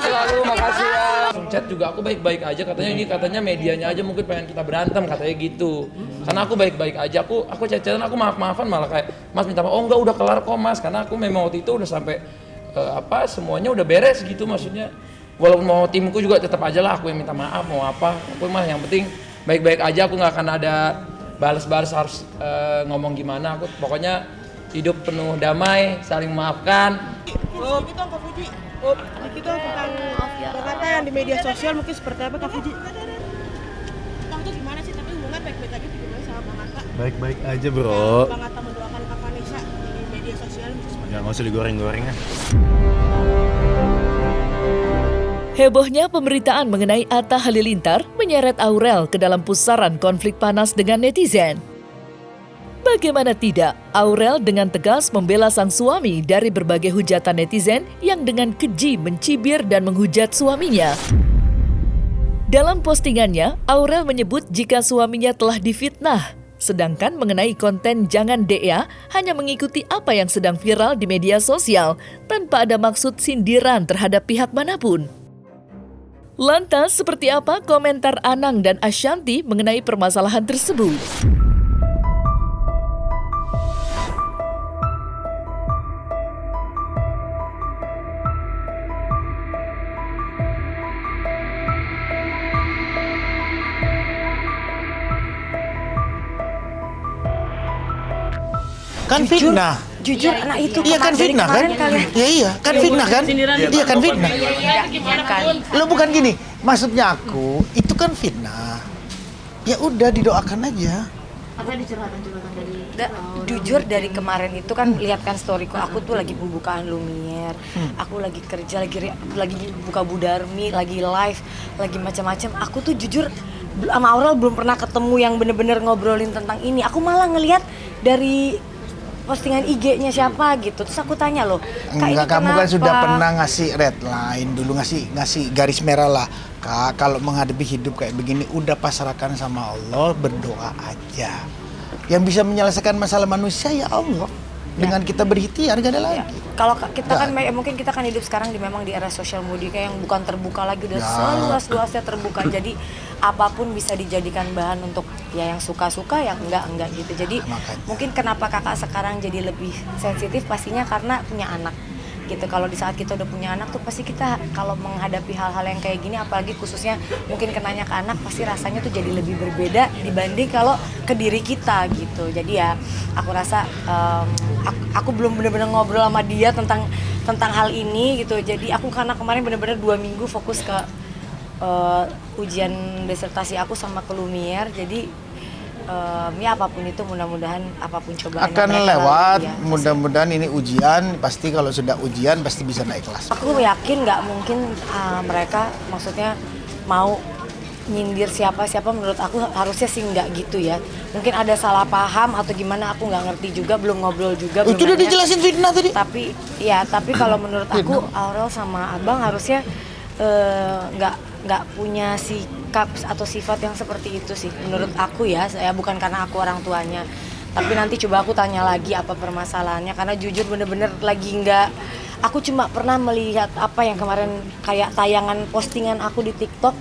selalu, makasih ya. Chat juga aku baik-baik aja, katanya medianya aja mungkin pengen kita berantem, katanya gitu. Karena aku baik-baik aja, aku chat-chatan, aku maaf-maafan malah kayak Mas minta maaf, oh enggak udah kelar kok Mas, karena aku memang waktu itu udah sampai semuanya udah beres gitu, maksudnya walaupun mau timku juga tetap aja lah aku yang minta maaf, mau apa aku mah yang penting baik-baik aja, aku nggak akan ada balas-balas harus ngomong gimana, aku pokoknya hidup penuh damai, saling memaafkan. Kita Kak Fuji, kita tentang berkata yang di media sosial mungkin seperti apa Kak Fuji? Bang tuh gimana sih, tapi hubungan baik-baik aja gimana sama Bang Atta? Baik-baik aja bro. Bang Atta mendoakan Kak Vanessa di media sosial mungkin seperti Ya nggak usah digoreng-goreng ya. Hebohnya pemberitaan mengenai Atta Halilintar menyeret Aurel ke dalam pusaran konflik panas dengan netizen. Bagaimana tidak, Aurel dengan tegas membela sang suami dari berbagai hujatan netizen yang dengan keji mencibir dan menghujat suaminya. Dalam postingannya, Aurel menyebut jika suaminya telah difitnah, sedangkan mengenai konten Jangan Dea hanya mengikuti apa yang sedang viral di media sosial tanpa ada maksud sindiran terhadap pihak manapun. Lantas, seperti apa komentar Anang dan Ashanti mengenai permasalahan tersebut? Kan fitnah. Jujur anak itu Iya kan fitnah kan? Iya kan fitnah kan? Iya kan fitnah. Lo bukan gini, maksudnya aku itu kan fitnah. Ya udah didoakan aja. Apa dicurhatan-curhatan dari jujur dari kemarin itu kan lihat kan storyku, aku tuh lagi pembukaan Lumiere, aku lagi kerja, lagi buka Budarmi, lagi live, lagi macam-macam. Aku tuh jujur sama Aurel belum pernah ketemu yang bener-bener ngobrolin tentang ini. Aku malah ngelihat dari postingan IG-nya siapa gitu. Terus aku tanya loh, Kak, enggak, ini kamu kan kenapa? sudah pernah ngasih red line dulu, ngasih garis merah lah. Kak, kalau menghadapi hidup kayak begini udah pasrahkan sama Allah, berdoa aja. Yang bisa menyelesaikan masalah manusia ya Allah. Dengan kita berikhtiar gak ada lagi. Kalau kita kan mungkin kita kan hidup sekarang memang di era sosial media yang bukan terbuka lagi, udah seluas-luasnya terbuka. Jadi apapun bisa dijadikan bahan untuk ya yang suka-suka, yang enggak gitu. Jadi mungkin kenapa kakak sekarang jadi lebih sensitif pastinya karena punya anak gitu. Kalau di saat kita udah punya anak tuh pasti kita kalau menghadapi hal-hal yang kayak gini, apalagi khususnya mungkin kenanya ke anak, pasti rasanya tuh jadi lebih berbeda dibanding kalau ke diri kita gitu. Jadi ya aku rasa aku belum benar-benar ngobrol sama dia tentang hal ini gitu. Jadi aku karena kemarin benar-benar 2 minggu fokus ke ujian disertasi aku sama ke Lumiere. Jadi ya apapun itu mudah-mudahan apapun cobaan akan lewat, ya, mudah-mudahan ini ujian, pasti kalau sudah ujian pasti bisa naik kelas. Aku yakin nggak mungkin mereka maksudnya mau nyindir siapa menurut aku harusnya sih nggak gitu ya. Mungkin ada salah paham atau gimana, aku nggak ngerti juga, belum ngobrol juga. Itu udah dijelasin fitnah tadi. Tapi kalau menurut aku Aurel sama Abang harusnya nggak punya sikap atau sifat yang seperti itu sih menurut aku ya. Saya bukan karena aku orang tuanya, tapi nanti coba aku tanya lagi apa permasalahannya, karena jujur bener-bener lagi nggak. Aku cuma pernah melihat apa yang kemarin kayak tayangan postingan aku di TikTok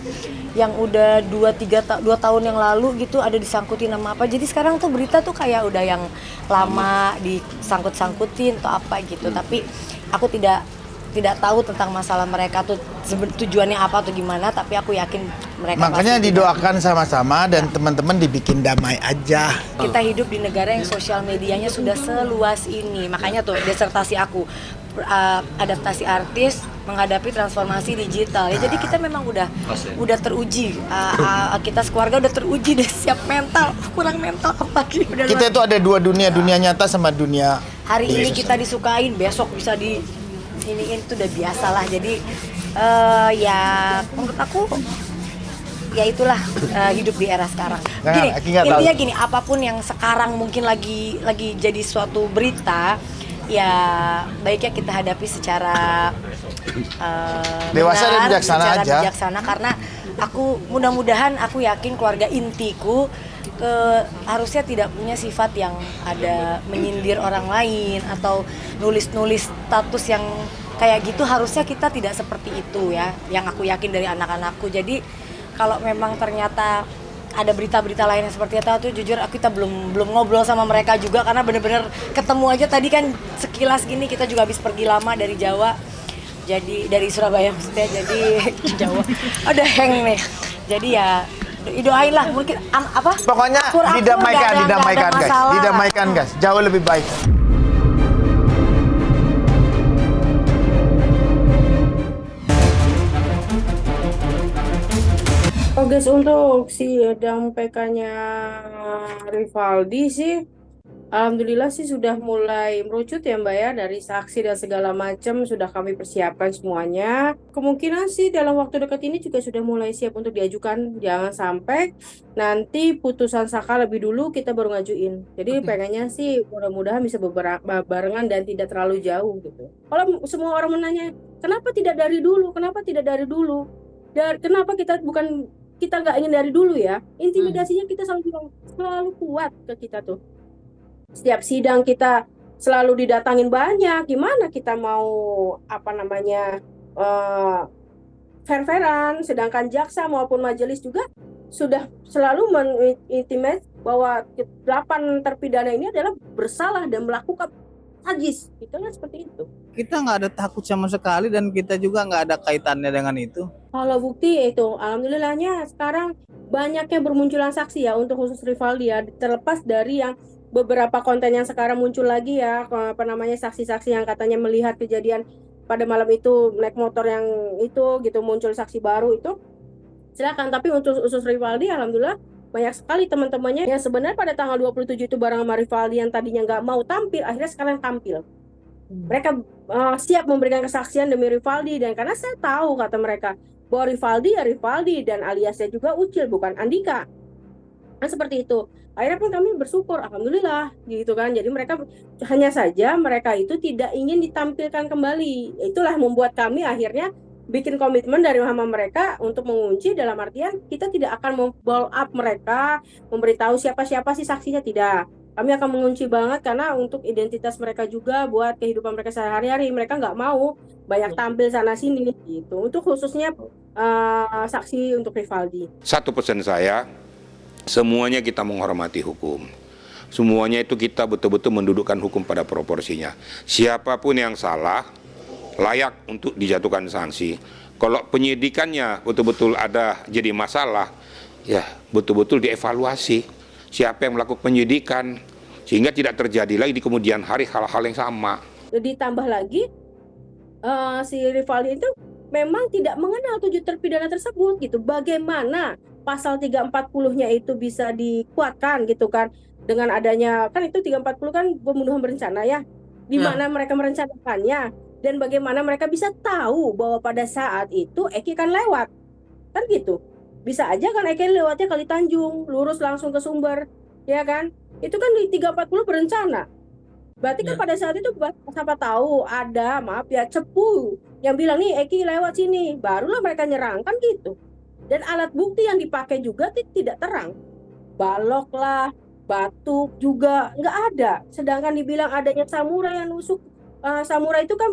yang udah 2 tahun yang lalu gitu, ada disangkutin sama apa. Jadi sekarang tuh berita tuh kayak udah yang lama disangkut-sangkutin atau apa gitu. Tapi aku tidak tahu tentang masalah mereka tuh tujuannya apa atau gimana, tapi aku yakin mereka makanya didoakan sama-sama dan teman-teman dibikin damai aja. Kita hidup di negara yang sosial medianya sudah seluas ini, makanya tuh disertasi aku adaptasi artis menghadapi transformasi digital ya. Jadi kita memang udah teruji, kita sekeluarga udah teruji deh, siap mental, kurang mental apa lagi. Kita itu ada 2 dunia, dunia nyata sama dunia hari ini kita disukain, besok bisa di ini itu udah biasa lah. Jadi ya menurut aku ya itulah hidup di era sekarang. Intinya gini, apapun yang sekarang mungkin lagi jadi suatu berita, ya baiknya kita hadapi secara dewasa dan bijaksana aja. Bijaksana, karena aku mudah-mudahan aku yakin keluarga intiku harusnya tidak punya sifat yang ada menyindir orang lain atau nulis status yang kayak gitu harusnya kita tidak seperti itu ya, yang aku yakin dari anak-anakku. Jadi kalau memang ternyata ada berita-berita lain yang seperti itu tuh jujur kita belum ngobrol sama mereka juga, karena bener-bener ketemu aja tadi kan sekilas gini. Kita juga habis pergi lama dari Jawa, jadi dari Surabaya maksudnya, jadi Jawa ada hang nih, jadi ya doain lah mungkin apa Pokoknya akur-akur, didamaikan nggak ada guys, masalah. didamaikan guys, jauh lebih baik. Oh guys, untuk si sidang PK-nya Rivaldi sih, alhamdulillah sih sudah mulai merucut ya Mbak ya, dari saksi dan segala macam sudah kami persiapkan semuanya. Kemungkinan sih dalam waktu dekat ini juga sudah mulai siap untuk diajukan, jangan sampai nanti putusan saka lebih dulu kita baru ngajuin. Jadi pengennya sih mudah-mudahan bisa barengan dan tidak terlalu jauh gitu. Kalau semua orang menanya, kenapa tidak dari dulu? Kenapa tidak dari dulu? Dan kenapa kita nggak ingin dari dulu ya? Intimidasinya kita selalu kuat ke kita tuh. Setiap sidang kita selalu didatangin banyak. Gimana kita mau fair-fairan? Sedangkan jaksa maupun majelis juga sudah selalu mengintimate bahwa 8 terpidana ini adalah bersalah dan melakukan najis. Itu kan seperti itu. Kita nggak ada takut sama sekali dan kita juga nggak ada kaitannya dengan itu. Kalau bukti itu, alhamdulillahnya sekarang banyaknya bermunculan saksi ya untuk khusus Rivaldi ya, terlepas dari yang beberapa konten yang sekarang muncul lagi ya, saksi-saksi yang katanya melihat kejadian pada malam itu naik motor yang itu gitu, muncul saksi baru itu. Silakan, tapi untuk khusus Rivaldi alhamdulillah banyak sekali teman-temannya yang sebenarnya pada tanggal 27 itu bareng sama Rivaldi yang tadinya nggak mau tampil, akhirnya sekarang tampil. Mereka siap memberikan kesaksian demi Rivaldi, dan karena saya tahu kata mereka bahwa Rivaldi ya Rivaldi dan aliasnya juga Ucil bukan Andika. Kan seperti itu. Akhirnya pun kami bersyukur, alhamdulillah gitu kan. Jadi hanya saja mereka itu tidak ingin ditampilkan kembali. Itulah membuat kami akhirnya bikin komitmen dari sama mereka untuk mengunci, dalam artian kita tidak akan memball up mereka, memberitahu siapa-siapa sih saksinya, tidak. Kami akan mengunci banget karena untuk identitas mereka juga, buat kehidupan mereka sehari-hari. Mereka nggak mau banyak tampil sana-sini gitu. Untuk khususnya saksi untuk Rivaldi. Satu pesan saya, semuanya kita menghormati hukum. Semuanya itu kita betul-betul mendudukkan hukum pada proporsinya. Siapapun yang salah, layak untuk dijatuhkan sanksi. Kalau penyidikannya betul-betul ada jadi masalah, ya betul-betul dievaluasi. Siapa yang melakukan penyidikan, sehingga tidak terjadi lagi di kemudian hari hal-hal yang sama. Ditambah lagi, si Rivaldi itu memang tidak mengenal 7 terpidana tersebut gitu. Bagaimana pasal 340-nya itu bisa dikuatkan gitu kan, dengan adanya kan itu 340 kan pembunuhan berencana ya, di mana mereka merencanakannya, dan bagaimana mereka bisa tahu bahwa pada saat itu Eki kan lewat kan gitu. Bisa aja kan Eki lewatnya Kali Tanjung, lurus langsung ke Sumber, ya kan? Itu kan di 340 berencana. Berarti kan pada saat itu siapa tahu ada, maaf ya, cepu yang bilang nih Eki lewat sini, barulah mereka nyerang kan gitu. Dan alat bukti yang dipakai juga tidak terang. Balok lah, batu juga nggak ada. Sedangkan dibilang adanya samurai yang nusuk. Samurai itu kan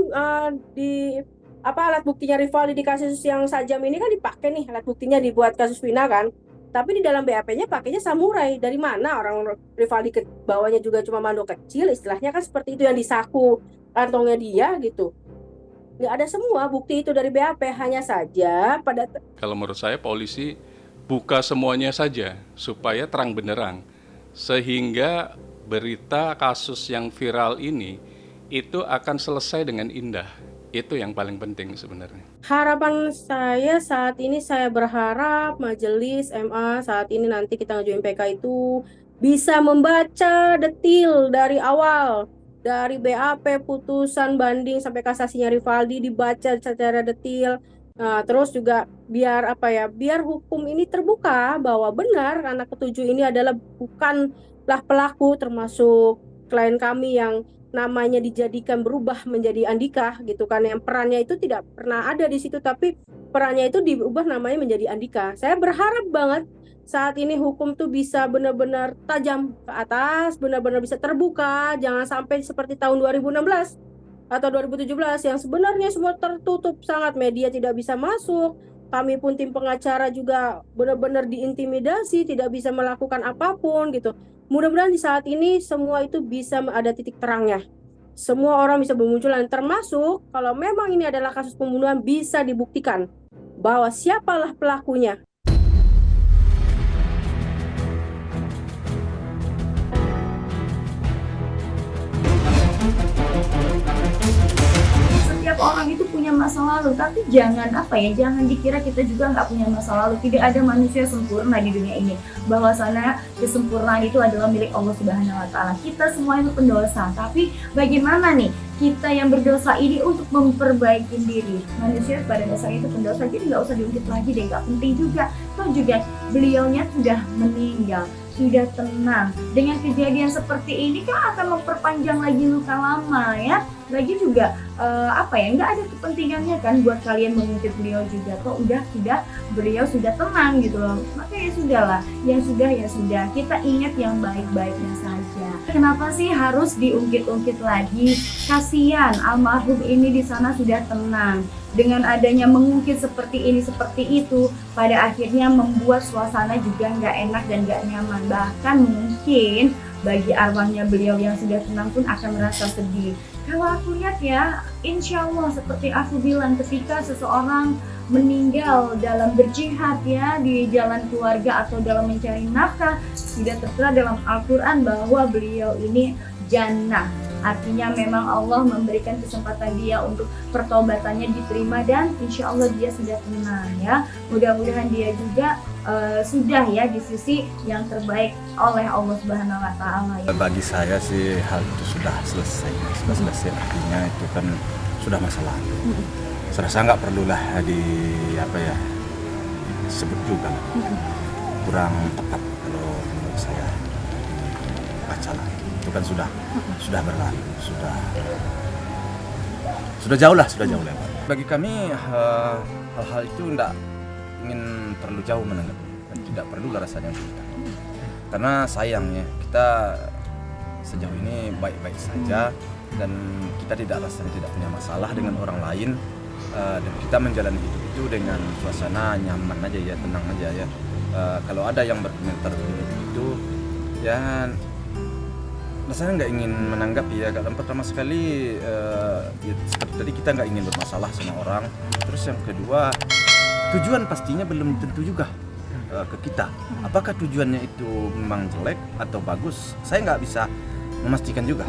alat buktinya Rivaldi di kasus yang sajam ini kan dipakai nih, alat buktinya dibuat kasus Vina kan. Tapi di dalam BAP-nya pakainya samurai. Dari mana orang Rivaldi bawanya juga cuma mando kecil, istilahnya kan seperti itu yang disaku kantongnya dia gitu. Nggak ada semua bukti itu dari BAP, hanya saja pada... Kalau menurut saya polisi buka semuanya saja supaya terang benderang. Sehingga berita kasus yang viral ini itu akan selesai dengan indah. Itu yang paling penting sebenarnya. Harapan saya saat ini, saya berharap majelis MA saat ini nanti kita ngajuin PK itu bisa membaca detil dari awal, dari BAP, putusan banding sampai kasasinya Rivaldi dibaca secara detil. Nah, terus juga biar hukum ini terbuka bahwa benar anak ketujuh ini adalah bukanlah pelaku, termasuk klien kami yang namanya dijadikan berubah menjadi Andika gitu kan, yang perannya itu tidak pernah ada di situ tapi perannya itu diubah namanya menjadi Andika. Saya berharap banget saat ini hukum tuh bisa benar-benar tajam ke atas, benar-benar bisa terbuka, jangan sampai seperti tahun 2016 atau 2017 yang sebenarnya semua tertutup sangat, media tidak bisa masuk. Kami pun tim pengacara juga benar-benar diintimidasi, tidak bisa melakukan apapun gitu. Mudah-mudahan di saat ini semua itu bisa ada titik terangnya. Semua orang bisa bermunculan, termasuk kalau memang ini adalah kasus pembunuhan bisa dibuktikan bahwa siapalah pelakunya. Setiap orang itu punya masa lalu, tapi jangan jangan dikira kita juga nggak punya masa lalu. Tidak ada manusia sempurna di dunia ini. Bahwasanya kesempurnaan itu adalah milik Allah Subhanahu Wa Taala. Kita semua itu pendosa, tapi bagaimana nih kita yang berdosa ini untuk memperbaiki diri? Manusia pada dasarnya itu pendosa, jadi nggak usah diungkit lagi deh, nggak penting juga. Toh juga beliaunya sudah meninggal, sudah tenang. Dengan kejadian seperti ini kan akan memperpanjang lagi luka lama ya. Lagi juga nggak ada kepentingannya kan buat kalian mengungkit beliau juga. Kok beliau sudah tenang gitu loh. Maka ya sudahlah, yang sudah ya sudah. Kita ingat yang baik-baiknya saja. Kenapa sih harus diungkit-ungkit lagi? Kasihan almarhum ini di sana sudah tenang. Dengan adanya mengungkit seperti ini seperti itu, pada akhirnya membuat suasana juga nggak enak dan nggak nyaman. Bahkan mungkin bagi arwahnya beliau yang sudah tenang pun akan merasa sedih. Kalau aku lihat ya, insya Allah seperti aku bilang, ketika seseorang meninggal dalam berjihad ya di jalan keluarga atau dalam mencari nafkah, sudah tertera dalam Al-Quran bahwa beliau ini jannah. Artinya memang Allah memberikan kesempatan dia untuk pertobatannya diterima dan insya Allah dia sudah tenang ya. Mudah-mudahan dia juga sudah ya di sisi yang terbaik oleh Allah Subhanahu Wa Taala. Ya. Bagi saya sih hal itu sudah selesai, artinya itu kan sudah masa lalu. Saya rasa nggak perlulah disebut juga, kurang tepat kalau menurut saya baca lah. Itu kan sudah berlalu, sudah jauh lewat. Bagi kami hal-hal itu tidak ingin terlalu jauh menanggapi, dan tidak perlu rasanya kita. Karena sayangnya kita sejauh ini baik-baik saja dan kita tidak punya masalah dengan orang lain, dan kita menjalani hidup itu dengan suasana nyaman aja ya, tenang aja ya. Kalau ada yang berkomentar begitu ya, rasanya nggak ingin menanggapi ya. Karena pertama sekali seperti tadi kita nggak ingin bermasalah sama orang. Terus yang kedua, tujuan pastinya belum tentu juga ke kita. Apakah tujuannya itu memang jelek atau bagus? Saya nggak bisa memastikan juga.